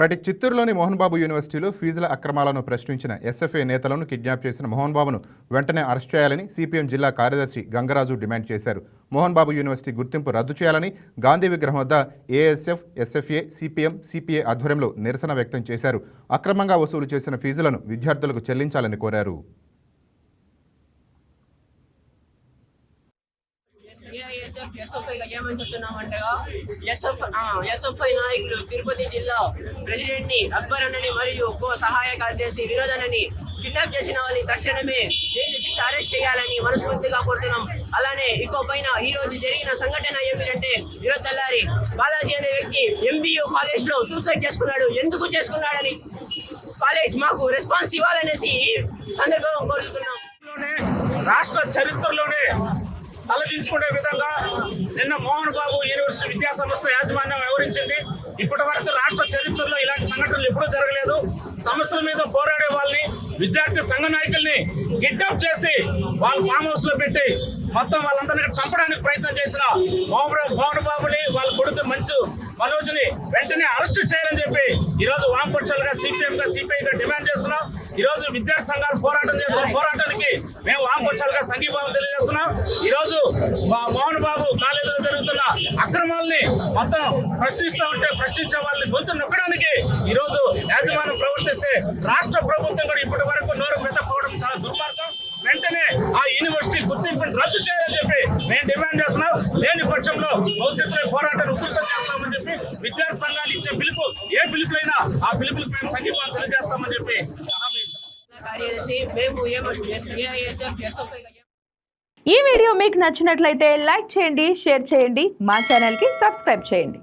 Right చిత్తూరులోని Mohan Babu యూనివర్సిటీలో ఫీజుల అక్రమాలను ప్రశ్నించిన ఎస్ఎఫ్ఐ నేతలను కిడ్నాప్ చేసిన మోహన్ బాబును వెంటనే అరెస్ట్ చేయాలని సిపిఎం జిల్లా కార్యదర్శి గంగరాజు డిమాండ్ చేశారు. మోహన్ బాబు యూనివర్సిటీ గుర్తింపు రద్దు చేయాలని గాంధీ విగ్రహం వద్ద ఏఎస్ఎఫ్, ఎస్ఎఫ్ఏ, సిపిఎం, సిపిఐ ఆధ్వర్యంలో నిరసన వ్యక్తం చేశారు. అక్రమంగా వసూలు చేసిన ఫీజులను విద్యార్థులకు చెల్లించాలని కోరారు. ఎస్ఎఫ్ఐ నాయకులు తిరుపతి జిల్లా ప్రెసిడెంట్ ని అక్బర్ అన్నని మరియు సహాయ కార్యదర్శి వినోద్ అన్నని కిడ్నాప్ చేసిన వాళ్ళని తక్షణమే జైలు శిక్ష అరెస్ట్ చేయాలని మనస్ఫూర్తిగా కోరుతున్నాం. అలానే ఇంకో పైన ఈ రోజు జరిగిన సంఘటన ఏమిటంటే ఈరోజు తెల్లారి బాలాజీ అనే వ్యక్తి ఎంబీయూ కాలేజ్ లో సూసైడ్ చేసుకున్నాడు. ఎందుకు చేసుకున్నాడని కాలేజ్ మాకు రెస్పాన్స్ ఇవ్వాలనేసి సందర్భంగా కోరుతున్నాం. రాష్ట్ర చరిత్రలోనే తలదించుకునే విధంగా నిన్న మోహన్ బాబు యూనివర్సిటీ విద్యా సంస్థ యాజమాన్యం వివరించింది. ఇప్పటి వరకు రాష్ట్ర చరిత్రలో ఇలాంటి సంఘటనలు ఎప్పుడూ జరగలేదు. సమస్యల మీద పోరాడే వాళ్ళని, విద్యార్థి సంఘ నాయకుల్ని కిడ్నాప్ చేసి వాళ్ళ ఫామ్ హౌస్ లో పెట్టి మొత్తం వాళ్ళందరినీ చంపడానికి ప్రయత్నం చేసిన మోహన్ బాబుని వాళ్ళ కొడుకు మంచు మనోజ్ని వెంటనే అరెస్ట్ చేయాలని చెప్పి ఈ రోజు వామపక్షాలుగా సిపిఎంగా సిపిఐగా డిమాండ్ చేస్తున్నాం. ఈ రోజు విద్యార్థి సంఘాలు పోరాటం చేస్తున్న పోరాటానికి మేము వామపక్షాలుగా సంఘీభావం తెలియజేస్తున్నాం. ఈ రోజు మోహన్ బాబు కాలేజీలో జరుగుతున్న అక్రమాలని మొత్తం ప్రశ్నిస్తూ ఉంటే ప్రశ్నించే వాళ్ళని గొంతు నొక్కడానికి ఈ రోజు యాజమాన్యం ప్రవర్తిస్తే రాష్ట్ర ప్రభుత్వం కూడా ఇప్పటి వరకు నోరు మెత్తపోవడం చాలా దుర్మార్గం. వెంటనే ఆ యూనివర్సిటీ గుర్తింపును రద్దు చేయాలని చెప్పి మేము డిమాండ్ చేస్తున్నాం. లేని పక్షంలో భవిష్యత్తులో పోరాటాన్ని ఉధృతం చేస్తామని చెప్పి విద్యార్థి సంఘాలు ఇచ్చే పిలుపు ఏ పిలుపులైనా ఆ పిలుపులకు మేము సంఘీభావం తెలియజేస్తామని చెప్పి ఈ వీడియో మీకు నచ్చినట్లయితే లైక్ చేయండి, షేర్ చేయండి, మా ఛానల్కి సబ్స్క్రైబ్ చేయండి.